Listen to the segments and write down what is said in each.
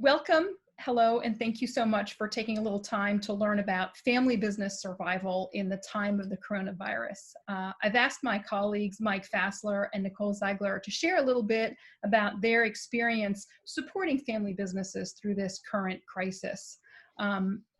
Welcome, hello, and thank you so much for taking a little time to learn about family business survival in the time of the coronavirus. I've asked my colleagues, Mike Fassler and Nicole Zeidler, to share a little bit about their experience supporting family businesses through this current crisis.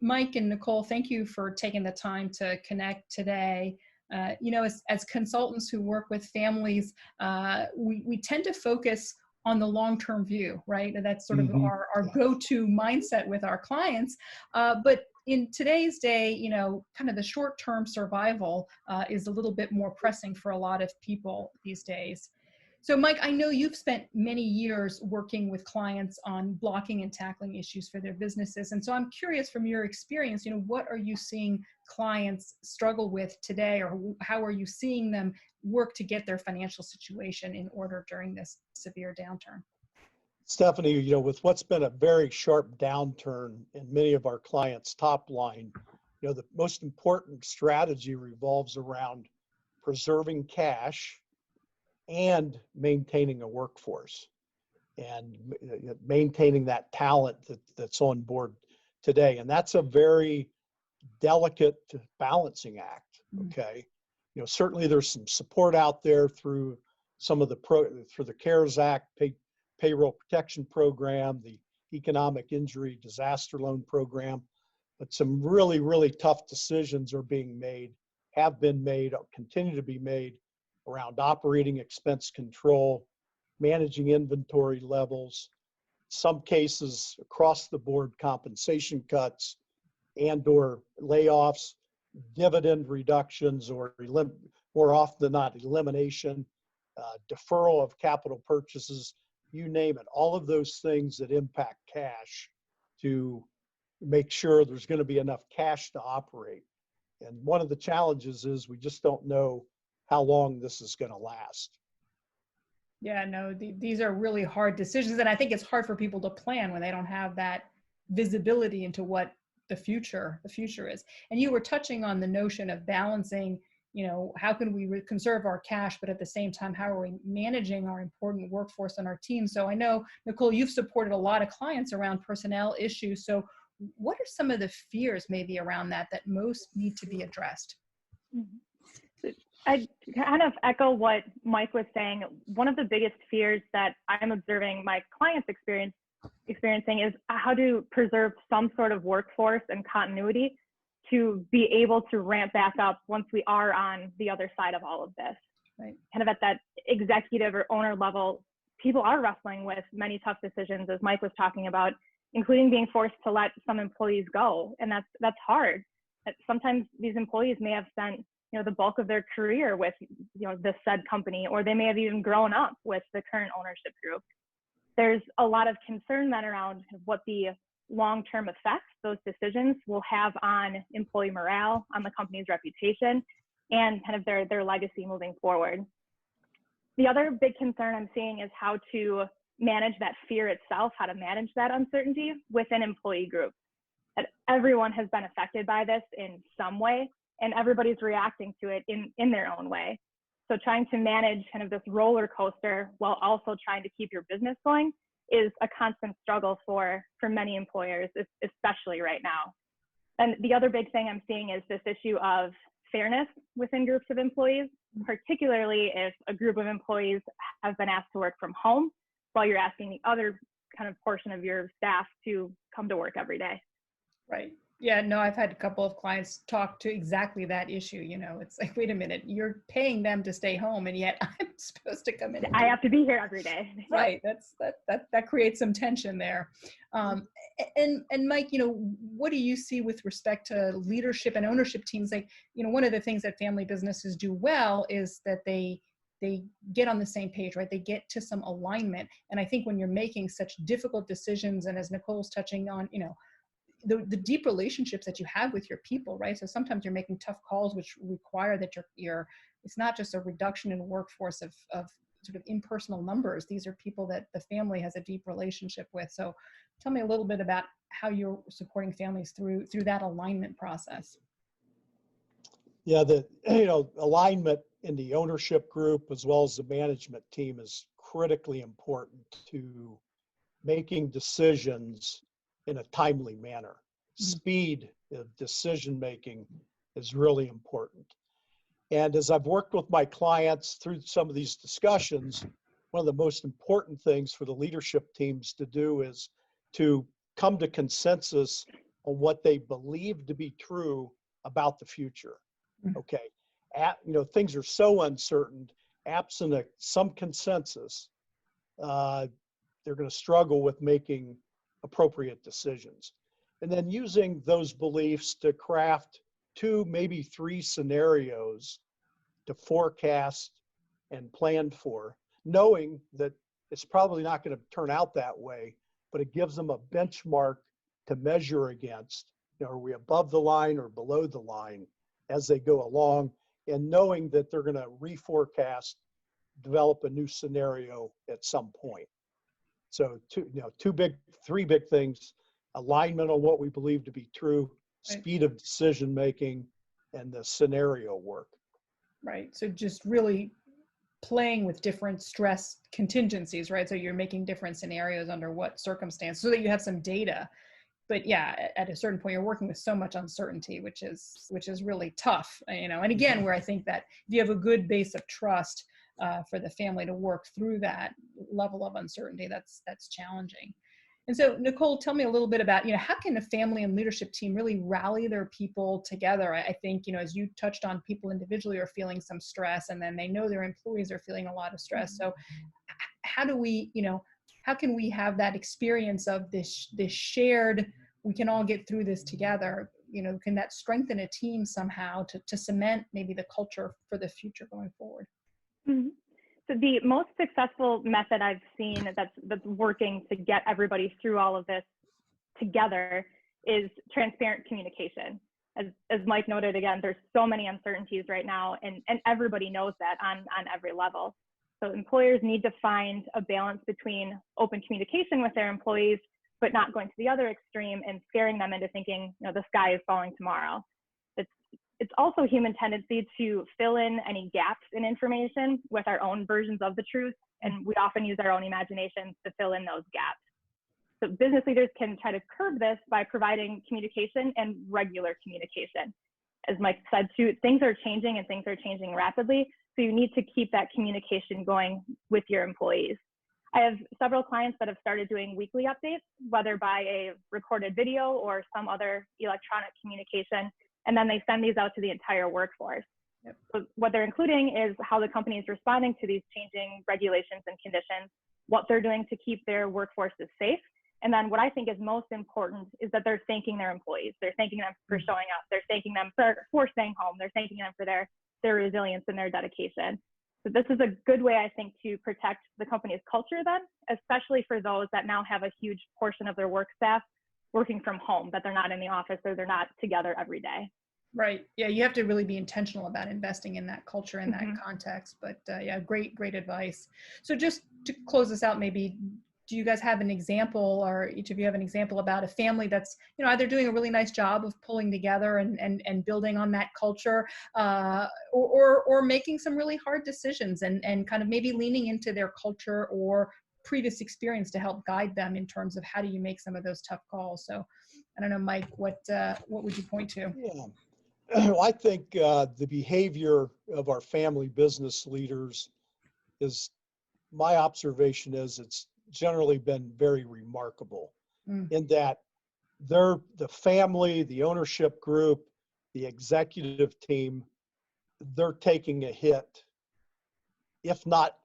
Mike and Nicole, thank you for taking the time to connect today. As consultants who work with families, we tend to focus on the long-term view, right? And that's sort of our go-to mindset with our clients. But in today's day, kind of the short-term survival is a little bit more pressing for a lot of people these days. So Mike, I know you've spent many years working with clients on blocking and tackling issues for their businesses. And so I'm curious from your experience, what are you seeing clients struggle with today, or how are you seeing them work to get their financial situation in order during this severe downturn? Stephanie, with what's been a very sharp downturn in many of our clients' top line, the most important strategy revolves around preserving cash and maintaining a workforce and maintaining that talent that's on board today. And that's a very delicate balancing act, okay? Certainly there's some support out there through some of through the CARES Act, Payroll Protection Program, the Economic Injury Disaster Loan Program, but some really, really tough decisions are being made, have been made, continue to be made around operating expense control, managing inventory levels, some cases across the board compensation cuts and/or layoffs, dividend reductions, or more often than not, elimination, deferral of capital purchases, you name it, all of those things that impact cash to make sure there's going to be enough cash to operate. And one of the challenges is we just don't know how long this is going to last. Yeah, no, these are really hard decisions. And I think it's hard for people to plan when they don't have that visibility into what the future is. And you were touching on the notion of balancing, how can we conserve our cash, but at the same time, how are we managing our important workforce on our team? So I know, Nicole, you've supported a lot of clients around personnel issues. So what are some of the fears maybe around that most need to be addressed? I kind of echo what Mike was saying. One of the biggest fears that I'm observing my clients experiencing is how to preserve some sort of workforce and continuity to be able to ramp back up once we are on the other side of all of this. Right. Kind of at that executive or owner level, people are wrestling with many tough decisions, as Mike was talking about, including being forced to let some employees go. And that's hard. Sometimes these employees may have spent the bulk of their career with this said company, or they may have even grown up with the current ownership group. There's a lot of concern then around what the long-term effects those decisions will have on employee morale, on the company's reputation, and kind of their legacy moving forward. The other big concern I'm seeing is how to manage that fear itself, how to manage that uncertainty within employee groups. That everyone has been affected by this in some way, and everybody's reacting to it in their own way. So trying to manage kind of this roller coaster while also trying to keep your business going is a constant struggle for many employers, especially right now. And the other big thing I'm seeing is this issue of fairness within groups of employees, particularly if a group of employees have been asked to work from home while you're asking the other kind of portion of your staff to come to work every day. Right. Yeah, no, I've had a couple of clients talk to exactly that issue. It's like, wait a minute, you're paying them to stay home, and yet I'm supposed to come in. I have to be here every day. Right. That creates some tension there. And Mike, what do you see with respect to leadership and ownership teams? Like, one of the things that family businesses do well is that they get on the same page, right? They get to some alignment. And I think when you're making such difficult decisions, and as Nicole's touching on, the deep relationships that you have with your people, right? So sometimes you're making tough calls, which require that it's not just a reduction in workforce of sort of impersonal numbers. These are people that the family has a deep relationship with. So tell me a little bit about how you're supporting families through that alignment process. Yeah, alignment in the ownership group as well as the management team is critically important to making decisions in a timely manner. Mhm. Speed of decision making is really important. And as I've worked with my clients through some of these discussions, one of the most important things for the leadership teams to do is to come to consensus on what they believe to be true about the future. Mhm. Okay. Things are so uncertain, absent some consensus, they're going to struggle with making appropriate decisions. And then using those beliefs to craft 2, maybe 3 scenarios to forecast and plan for, knowing that it's probably not going to turn out that way, but it gives them a benchmark to measure against. Are we above the line or below the line as they go along, and knowing that they're going to reforecast, develop a new scenario at some point. So 3 big things: alignment on what we believe to be true, Right. speed of decision making, and the scenario work. Right. So just really playing with different stress contingencies, right? So you're making different scenarios under what circumstance so that you have some data. But yeah, at a certain point, you're working with so much uncertainty, which is really tough, And again, where I think that if you have a good base of trust for the family to work through that level of uncertainty, that's challenging. And so, Nicole, tell me a little bit about, how can a family and leadership team really rally their people together? I think, as you touched on, people individually are feeling some stress, and then they know their employees are feeling a lot of stress. So how do we, how can we have that experience of this shared, we can all get through this together? Can that strengthen a team somehow to cement maybe the culture for the future going forward? Mm-hmm. So the most successful method I've seen that's working to get everybody through all of this together is transparent communication. As Mike noted, again, there's so many uncertainties right now, and everybody knows that on every level. So employers need to find a balance between open communication with their employees, but not going to the other extreme and scaring them into thinking, the sky is falling tomorrow. It's also human tendency to fill in any gaps in information with our own versions of the truth, and we often use our own imaginations to fill in those gaps. So business leaders can try to curb this by providing communication and regular communication. As Mike said too, things are changing and things are changing rapidly, so you need to keep that communication going with your employees. I have several clients that have started doing weekly updates, whether by a recorded video or some other electronic communication, and then they send these out to the entire workforce. Yep. So what they're including is how the company is responding to these changing regulations and conditions, what they're doing to keep their workforces safe, and then what I think is most important is that they're thanking their employees. They're thanking them for showing up. They're thanking them for staying home. They're thanking them for their resilience and their dedication. So this is a good way, I think, to protect the company's culture then, especially for those that now have a huge portion of their work staff working from home, that they're not in the office or they're not together every day. Right. Yeah, you have to really be intentional about investing in that culture in Mm-hmm. that context. But yeah, great advice. So just to close this out, maybe, do you guys have an example, or each of you have an example about a family that's, either doing a really nice job of pulling together and building on that culture, or making some really hard decisions and kind of maybe leaning into their culture or previous experience to help guide them in terms of how do you make some of those tough calls? So I don't know, Mike, what would you point to? Yeah. I think the behavior of our family business leaders is, my observation is, it's generally been very remarkable in that the family, the ownership group, the executive team, they're taking a hit, if not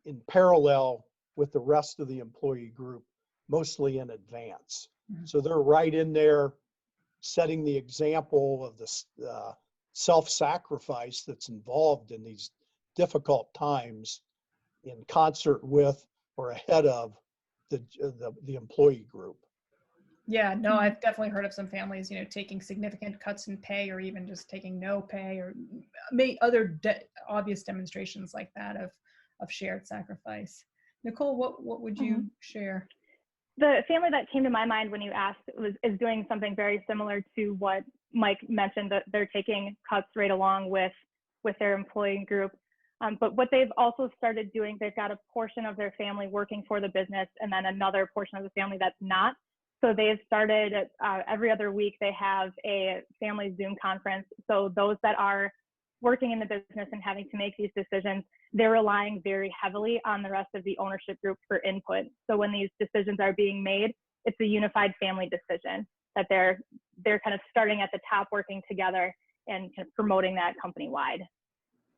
in parallel with the rest of the employee group, mostly in advance. Mm-hmm. So they're right in there setting the example of the self-sacrifice that's involved in these difficult times in concert with or ahead of the employee group. Yeah, no, I've definitely heard of some families, taking significant cuts in pay or even just taking no pay, or other obvious demonstrations like that of shared sacrifice. Nicole, what would you share? The family that came to my mind when you asked is doing something very similar to what Mike mentioned, that they're taking cuts right along with their employee group. But what they've also started doing, they've got a portion of their family working for the business and then another portion of the family that's not. So they've started every other week, they have a family Zoom conference. So those that are working in the business and having to make these decisions, they're relying very heavily on the rest of the ownership group for input. So when these decisions are being made, it's a unified family decision that they're kind of starting at the top, working together and kind of promoting that company-wide.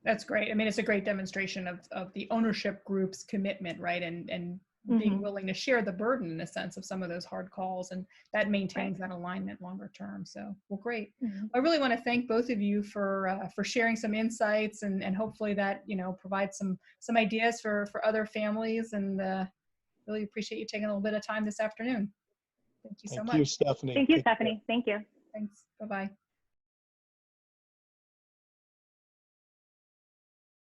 That's great. I mean, it's a great demonstration of the ownership group's commitment, right? And being willing to share the burden in a sense of some of those hard calls, and that maintains that alignment longer term. So, well, great. I really want to thank both of you for sharing some insights, and hopefully that, you know, provides some ideas for other families, and really appreciate you taking a little bit of time this afternoon. Thank you so much. Thank you, Stephanie. Thank you, Stephanie. Thank you. Thanks. Bye-bye.